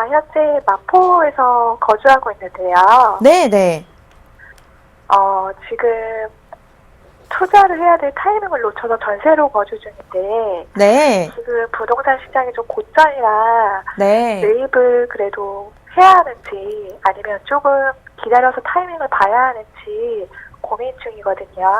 현재 마포에서 거주하고 있는데요. 네네. 지금 투자를 해야 될 타이밍을 놓쳐서 전세로 거주 중인데, 네. 지금 부동산 시장이 좀 고점이라 네. 매입을 그래도 해야 하는지 아니면 조금 기다려서 타이밍을 봐야 하는지 고민 중이거든요.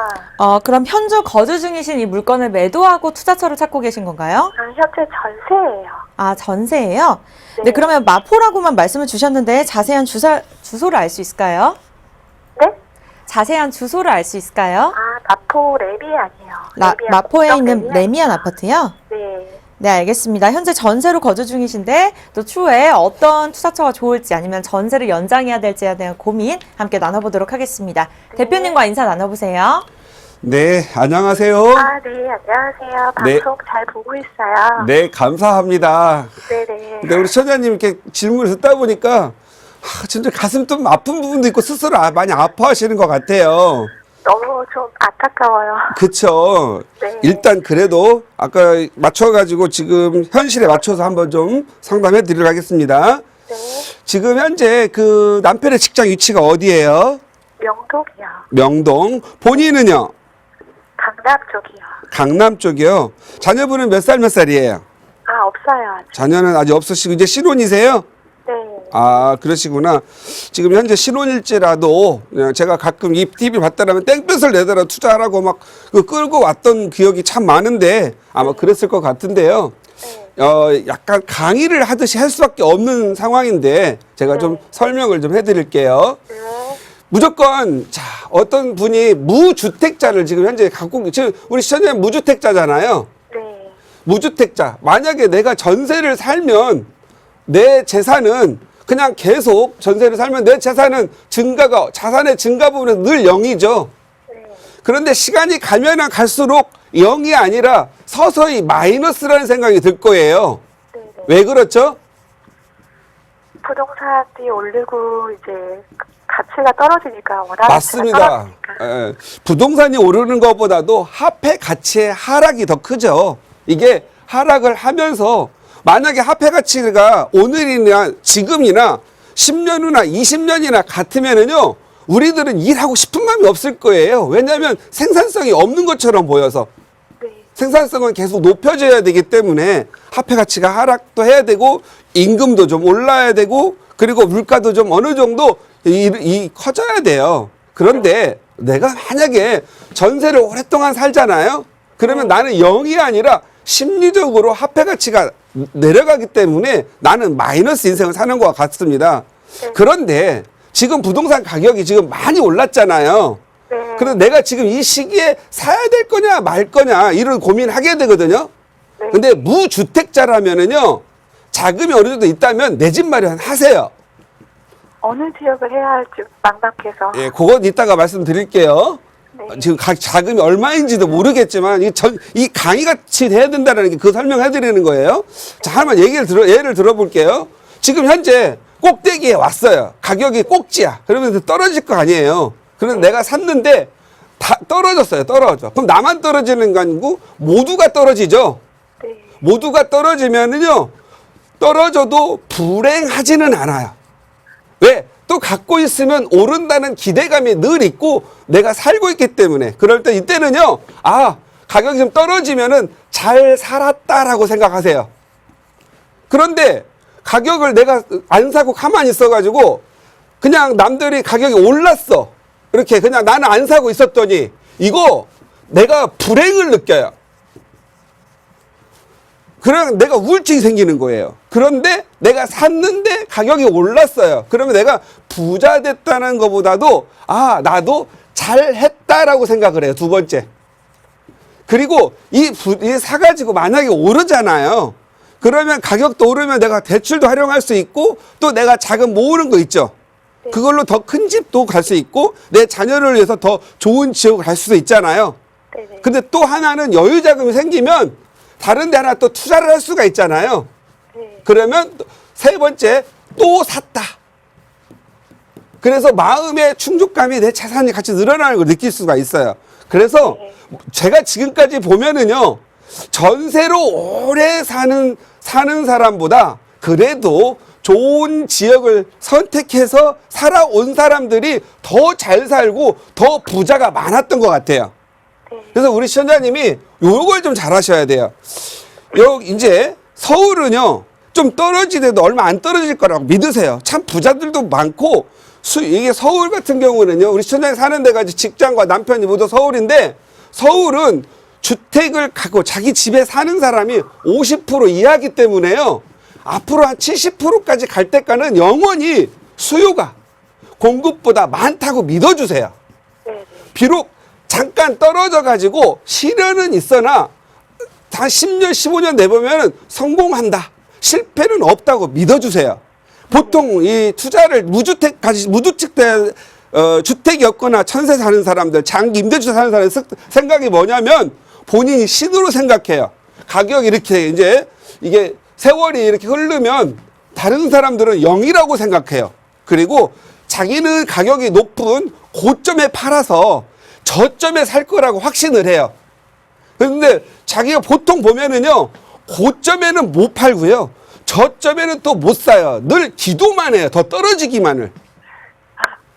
그럼 현재 거주 중이신 이 물건을 매도하고 투자처를 찾고 계신 건가요? 현재 전세예요. 아, 전세예요? 네. 네, 그러면 마포라고만 말씀을 주셨는데 자세한 주소를 알 수 있을까요? 네? 자세한 주소를 알 수 있을까요? 마포 레미안이요. 마포에 있는 레미안 아파트요? 네. 네, 알겠습니다. 현재 전세로 거주 중이신데 또 추후에 어떤 투자처가 좋을지 아니면 전세를 연장해야 될지에 대한 고민 함께 나눠보도록 하겠습니다. 네. 대표님과 인사 나눠보세요. 네, 안녕하세요. 네, 안녕하세요. 네. 방송 잘 보고 있어요. 네, 감사합니다. 네네. 근데 우리 처자님 이렇게 질문을 듣다 보니까 진짜 가슴 좀 아픈 부분도 있고 스스로 많이 아파하시는 것 같아요. 너무 좀 안타까워요. 그쵸. 네. 일단 그래도 아까 맞춰가지고 지금 현실에 맞춰서 한번 좀 상담해 드리도록 하겠습니다. 네. 지금 현재 그 남편의 직장 위치가 어디예요? 명동이요. 명동. 본인은요? 강남 쪽이요. 강남 쪽이요. 자녀분은 몇 살이에요? 없어요. 아직. 자녀는 아직 없으시고 이제 신혼이세요? 네. 아, 그러시구나. 지금 현재 신혼일지라도 제가 가끔 이 TV 봤다라면 땡볕을 내더라 투자하라고 막 끌고 왔던 기억이 참 많은데 아마 그랬을 것 같은데요. 약간 강의를 하듯이 할 수밖에 없는 상황인데 제가 좀 설명을 좀 해드릴게요. 네. 무조건 자 어떤 분이 무주택자를 지금 현재 갖고 지금 우리 시청자님 무주택자잖아요. 네. 무주택자 만약에 내가 전세를 살면 내 재산은 그냥 계속 전세를 살면 내 재산은 자산의 증가 부분은 늘 0이죠. 네. 그런데 시간이 가면 갈수록 0이 아니라 서서히 마이너스라는 생각이 들 거예요. 네. 왜 그렇죠? 부동산이 오르고 이제 가치가 떨어지니까 원하는 맞습니다. 떨어지니까. 예, 부동산이 오르는 것보다도 화폐 가치의 하락이 더 크죠. 이게 하락을 하면서 만약에 화폐 가치가 오늘이나 지금이나 10년 후나 20년이나 같으면은요, 우리들은 일하고 싶은 마음이 없을 거예요. 왜냐하면 생산성이 없는 것처럼 보여서. 네. 생산성은 계속 높여져야 되기 때문에 화폐 가치가 하락도 해야 되고, 임금도 좀 올라야 되고, 그리고 물가도 좀 어느 정도 커져야 돼요. 그런데 내가 만약에 전세를 오랫동안 살잖아요. 그러면 나는 0이 아니라 심리적으로 화폐 가치가 내려가기 때문에 나는 마이너스 인생을 사는 것 같습니다. 그런데 지금 부동산 가격이 지금 많이 올랐잖아요. 네. 그런데 내가 지금 이 시기에 사야 될 거냐 말 거냐 이런 고민을 하게 되거든요. 네. 근데 무주택자라면은요, 자금이 어느 정도 있다면 내 집 마련하세요. 어느 지역을 해야 할지 막막해서. 예, 그건 이따가 말씀드릴게요. 네. 지금 자금이 얼마인지도 모르겠지만 이 강의 같이 돼야 된다는 게 그 설명해 드리는 거예요. 자, 하나만 예를 들어볼게요. 지금 현재 꼭대기에 왔어요. 가격이 꼭지야. 그러면 떨어질 거 아니에요. 그런데 내가 샀는데 다 떨어졌어요. 떨어져. 그럼 나만 떨어지는 거 아니고 모두가 떨어지죠. 네. 모두가 떨어지면은요, 떨어져도 불행하지는 않아요. 왜? 또 갖고 있으면 오른다는 기대감이 늘 있고 내가 살고 있기 때문에. 그럴 때 이때는요, 가격이 좀 떨어지면은 잘 살았다라고 생각하세요. 그런데 가격을 내가 안 사고 가만히 있어가지고 그냥 남들이 가격이 올랐어. 이렇게 그냥 나는 안 사고 있었더니 이거 내가 불행을 느껴요. 그럼 내가 우울증이 생기는 거예요. 그런데 내가 샀는데 가격이 올랐어요. 그러면 내가 부자 됐다는 것보다도 나도 잘했다라고 생각을 해요. 두 번째. 그리고 이 사가지고 만약에 오르잖아요. 그러면 가격도 오르면 내가 대출도 활용할 수 있고 또 내가 자금 모으는 거 있죠. 그걸로 더 큰 집도 갈 수 있고 내 자녀를 위해서 더 좋은 지역을 갈 수도 있잖아요. 네네. 근데 또 하나는 여유 자금이 생기면 다른 데 하나 또 투자를 할 수가 있잖아요. 네. 그러면 세 번째 또 샀다. 그래서 마음의 충족감이 내 재산이 같이 늘어나는 걸 느낄 수가 있어요. 그래서 제가 지금까지 보면은요, 전세로 오래 사는 사람보다 그래도 좋은 지역을 선택해서 살아온 사람들이 더 잘 살고 더 부자가 많았던 것 같아요. 네. 그래서 우리 시청자님이 요걸 좀 잘 하셔야 돼요. 이제 서울은요, 좀 떨어지더라도 얼마 안 떨어질 거라고 믿으세요. 참 부자들도 많고, 이게 서울 같은 경우는요, 우리 시청자님 사는 데가 직장과 남편이 모두 서울인데, 서울은 주택을 갖고 자기 집에 사는 사람이 50% 이하기 때문에요. 앞으로 한 70%까지 갈 때까지는 영원히 수요가 공급보다 많다고 믿어주세요. 네. 비록 잠깐 떨어져 가지고 시련은 있으나 다 10년, 15년 내보면 성공한다. 실패는 없다고 믿어주세요. 보통 이 투자를 주택이었거나 천세 사는 사람들, 장기 임대주택 사는 사람의 생각이 뭐냐면 본인이 신으로 생각해요. 가격이 이렇게 이제 이게 세월이 이렇게 흐르면 다른 사람들은 0이라고 생각해요. 그리고 자기는 가격이 높은 고점에 팔아서 저점에 살 거라고 확신을 해요. 그런데 자기가 보통 보면은요, 고점에는 못 팔고요, 저점에는 또 못 사요. 늘 기도만 해요. 더 떨어지기만을.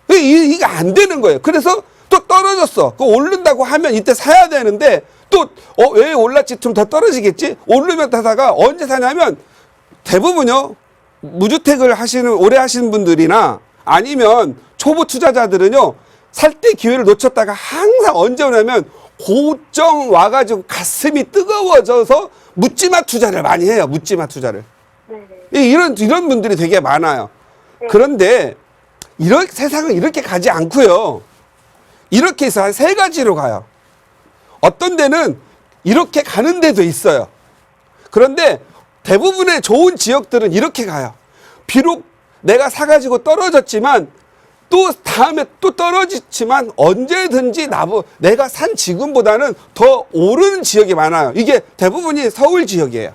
이게 안 되는 거예요. 그래서 또 떨어졌어. 그거 오른다고 하면 이때 사야 되는데 또 왜 올랐지? 좀 더 떨어지겠지? 오르면 타다가 언제 사냐면 대부분요, 무주택을 오래 하시는 분들이나 아니면 초보 투자자들은요, 살 때 기회를 놓쳤다가 항상 언제 오냐면 고점 와가지고 가슴이 뜨거워져서 묻지마 투자를 많이 해요. 묻지마 투자를. 네. 이런 분들이 되게 많아요. 네. 그런데 세상은 이렇게 가지 않고요. 이렇게 해서 한 세 가지로 가요. 어떤 데는 이렇게 가는 데도 있어요. 그런데 대부분의 좋은 지역들은 이렇게 가요. 비록 내가 사가지고 떨어졌지만 또 다음에 또 떨어지지만 언제든지 내가 산 지금보다는 더 오르는 지역이 많아요. 이게 대부분이 서울 지역이에요.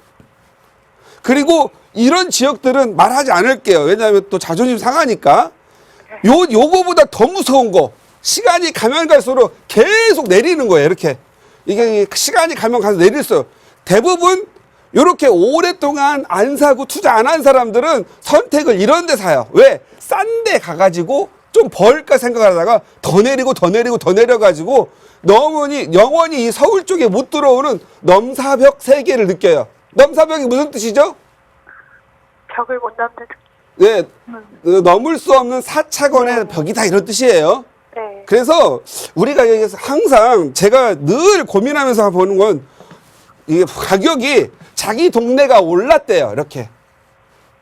그리고 이런 지역들은 말하지 않을게요. 왜냐하면 또 자존심 상하니까. 요거보다 더 무서운 거, 시간이 가면 갈수록 계속 내리는 거예요. 이렇게. 이게 시간이 가면 가서 내렸어요. 대부분 이렇게 오랫동안 안 사고 투자 안 한 사람들은 선택을 이런 데 사요. 왜? 싼 데 가가지고 좀 벌까 생각하다가 더 내리고 더 내리고 더 내려가지고 영원히 이 서울 쪽에 못 들어오는 넘사벽 세계를 느껴요. 넘사벽이 무슨 뜻이죠? 벽을 못 넘는. 네, 넘을 수 없는 4차원의 벽이다, 이런 뜻이에요. 네. 그래서 우리가 여기서 항상 제가 늘 고민하면서 보는 건 이게 가격이 자기 동네가 올랐대요, 이렇게.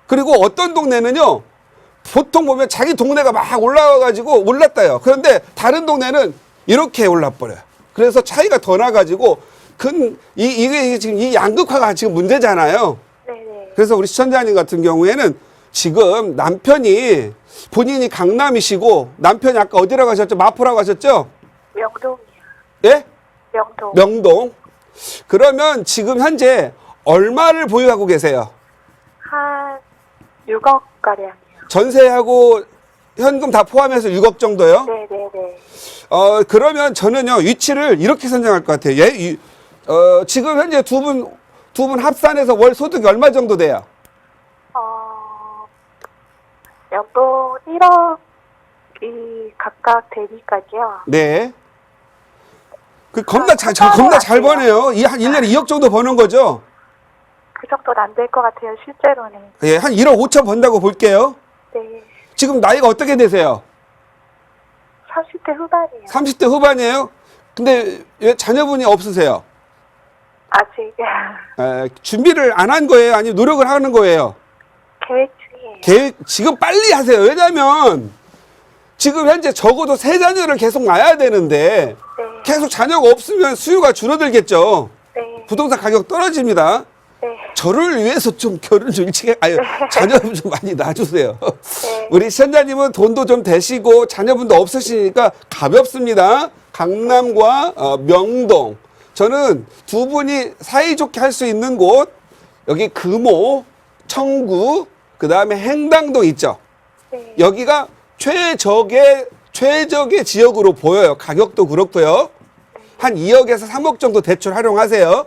그리고 어떤 동네는요, 보통 보면 자기 동네가 막 올라와가지고 올랐다요. 그런데 다른 동네는 이렇게 올라버려요. 그래서 차이가 더 나가지고 이게 지금 이 양극화가 지금 문제잖아요. 네네. 그래서 우리 시청자님 같은 경우에는 지금 남편이 본인이 강남이시고 남편이 아까 어디라고 하셨죠? 마포라고 하셨죠? 명동이요. 예? 명동. 명동. 그러면 지금 현재 얼마를 보유하고 계세요? 한 6억 가량이요. 전세하고 현금 다 포함해서 6억 정도요? 네네네. 그러면 저는요, 위치를 이렇게 선정할 것 같아요. 지금 현재 두 분 합산해서 월 소득이 얼마 정도 돼요? 연봉 1억이 각각 되기까지요. 네. 겁나 잘 버네요. 한 1년에 2억 정도 버는 거죠? 그 정도는 안 될 것 같아요, 실제로는. 예, 한 1억 5천 번다고 볼게요. 네. 지금 나이가 어떻게 되세요? 30대 후반이요. 30대 후반이에요? 근데 왜 자녀분이 없으세요? 아직 준비를 안 한 거예요? 아니면 노력을 하는 거예요? 계획 중이에요. 지금 빨리 하세요. 왜냐면 지금 현재 적어도 3자녀를 계속 낳아야 되는데 네. 계속 자녀가 없으면 수요가 줄어들겠죠. 네. 부동산 가격 떨어집니다. 네. 저를 위해서 좀 결혼 좀 일찍 자녀분 좀 많이 낳아주세요. 네. 우리 시청자님은 돈도 좀 되시고 자녀분도 없으시니까 가볍습니다. 강남과 명동. 저는 두 분이 사이좋게 할 수 있는 곳, 여기 금호, 청구, 그 다음에 행당동 있죠. 네. 여기가 최적의 지역으로 보여요. 가격도 그렇고요. 한 2억에서 3억 정도 대출 활용하세요.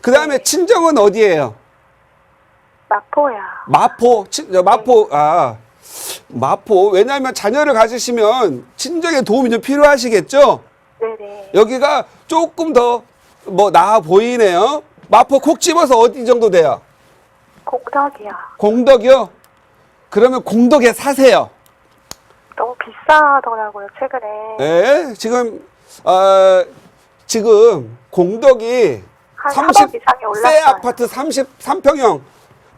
그 다음에 친정은 어디예요? 마포야. 마포. 왜냐하면 자녀를 가지시면 친정에 도움이 좀 필요하시겠죠? 네네. 여기가 조금 더 나아 보이네요. 마포 콕 집어서 어디 정도 돼요? 공덕이요. 공덕이요? 그러면 공덕에 사세요. 너무 비싸더라고요, 최근에. 네, 지금 공덕이 한 3억 이상이 올랐어요. 새 아파트 33평형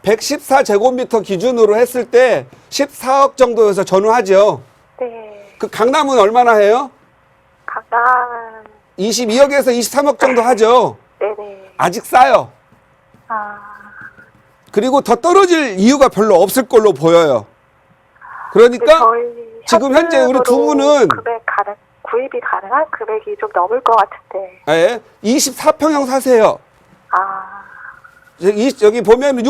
114제곱미터 기준으로 했을 때 14억 정도에서 전후하죠. 네. 그 강남은 얼마나 해요? 강남은 22억에서 23억 정도 하죠. 네네. 아직 싸요. 아, 그리고 더 떨어질 이유가 별로 없을 걸로 보여요. 근데 그러니까 저희 지금 현재 우리 두 분은 구입이 가능한 금액이 좀 넘을 것 같은데. 24평형 사세요. 아, 여기 보면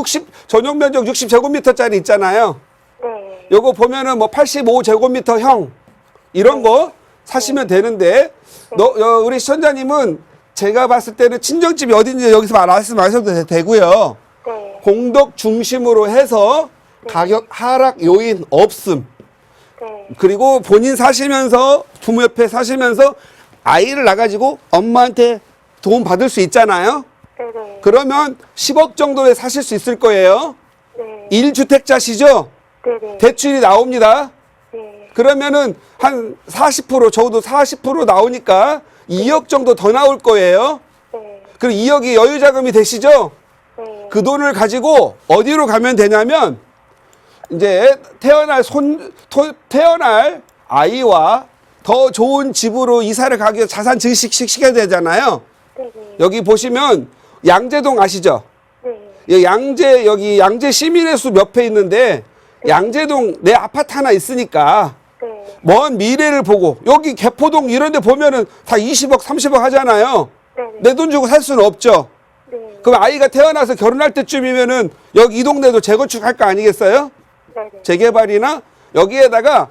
전용 면적 60제곱미터짜리 있잖아요. 네. 요거 보면은 85제곱미터형 이런 거 사시면 되는데 우리 시청자님은 제가 봤을 때는 친정집이 어딘지 여기서 말씀하셔도 되고요. 네. 공덕 중심으로 해서 가격 하락 요인 없음. 네. 그리고 본인 사시면서 부모 옆에 사시면서 아이를 낳아가지고 엄마한테 도움 받을 수 있잖아요. 네네. 그러면 10억 정도에 사실 수 있을 거예요. 네. 1주택자시죠? 네네. 대출이 나옵니다. 네. 그러면은 한 40%, 적어도 40% 나오니까 2억 정도 더 나올 거예요. 네. 그리고 2억이 여유 자금이 되시죠? 네. 그 돈을 가지고 어디로 가면 되냐면 이제 태어날 아이와 더 좋은 집으로 이사를 가기 위해 자산 증식시켜야 되잖아요. 네네. 여기 보시면 양재동 아시죠? 네. 여기 양재 시민의 숲 옆에 있는데 양재동 내 아파트 하나 있으니까 네. 먼 미래를 보고 여기 개포동 이런 데 보면은 다 20억, 30억 하잖아요. 네네. 내 돈 주고 살 수는 없죠. 네. 그럼 아이가 태어나서 결혼할 때쯤이면은 여기 이 동네도 재건축할 거 아니겠어요? 네네. 재개발이나 여기에다가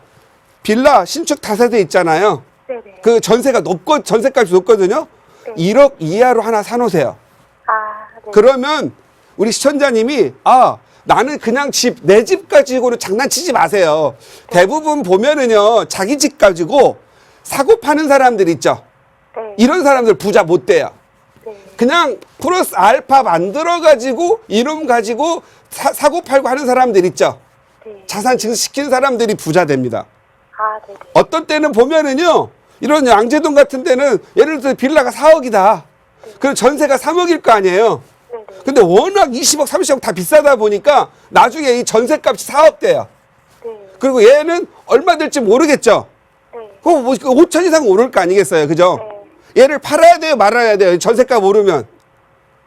빌라 신축 다세대 있잖아요. 네네. 그 전세값이 높거든요. 네. 1억 이하로 하나 사놓으세요. 아, 네. 그러면 우리 시청자님이 나는 그냥 내 집 가지고는 장난치지 마세요. 대부분 보면은요 자기 집 가지고 사고 파는 사람들 있죠. 네. 이런 사람들 부자 못 돼요. 네. 그냥 플러스 알파 만들어 가지고 이름 가지고 사고 팔고 하는 사람들 있죠. 네. 자산 증식시킨 사람들이 부자 됩니다. 아, 네네. 어떤 때는 보면은요 이런 양재동 같은 데는 예를 들어서 빌라가 4억이다. 그럼 전세가 3억일 거 아니에요. 네네. 근데 워낙 20억, 30억 다 비싸다 보니까 나중에 이 전세값이 4억 돼요. 네. 그리고 얘는 얼마 될지 모르겠죠. 네. 그럼 5천 이상 오를 거 아니겠어요. 그죠? 네. 얘를 팔아야 돼요, 말아야 돼요. 전세값 오르면.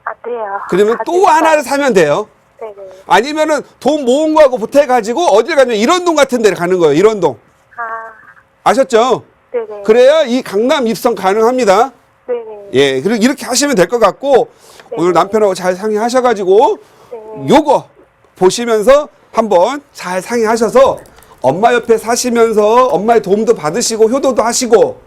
안 돼요. 그러면 또 가지고 하나를 사면 돼요. 네네. 아니면은 돈 모은 거하고 보태가지고 어딜 가면 이런 동 같은 데를 가는 거예요. 이런 동. 아, 아셨죠? 네네. 그래야 이 강남 입성 가능합니다. 네네. 예, 그리고 이렇게 하시면 될 것 같고 오늘 남편하고 잘 상의하셔가지고 네. 요거 보시면서 한번 잘 상의하셔서 엄마 옆에 사시면서 엄마의 도움도 받으시고 효도도 하시고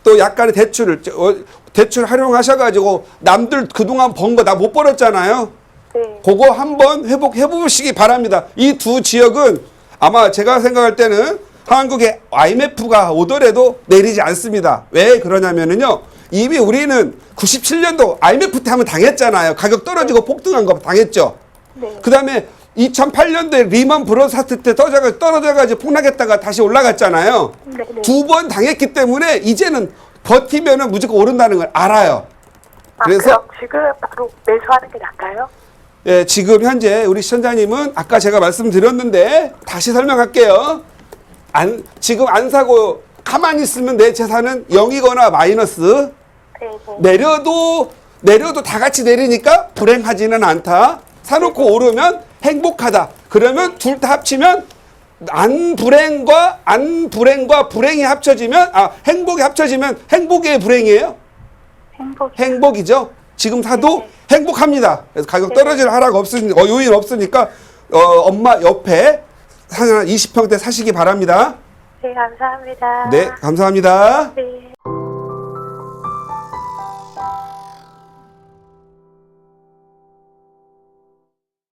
또 약간의 대출 활용하셔가지고 남들 그동안 번 거 나 못 벌었잖아요. 네. 그거 한번 회복해 보시기 바랍니다. 이 두 지역은 아마 제가 생각할 때는 한국에 IMF가 오더라도 내리지 않습니다. 왜 그러냐면은요. 이미 우리는 97년도 IMF 때 한번 당했잖아요. 가격 떨어지고 폭등한 거 당했죠. 네. 그 다음에 2008년도에 리먼 브러스 사태 때 떨어져가지고 폭락했다가 다시 올라갔잖아요. 네네. 두 번 당했기 때문에 이제는 버티면은 무조건 오른다는 걸 알아요. 아, 그래서 그럼 지금 바로 매수하는 게 나을까요? 예, 지금 현재 우리 시청자님은 아까 제가 말씀드렸는데 다시 설명할게요. 지금 안 사고 가만히 있으면 내 재산은 0이거나 마이너스. 네네. 내려도 다 같이 내리니까 불행하지는 않다. 사놓고 오르면 행복하다. 그러면 둘 다 합치면 불행과 불행이 합쳐지면 행복이 합쳐지면 행복의 불행이에요. 행복이죠. 지금 사도 네. 행복합니다. 그래서 가격 네. 떨어질 요인 없으니까 엄마 옆에 20평대 사시기 바랍니다. 네, 감사합니다. 네, 감사합니다. 네.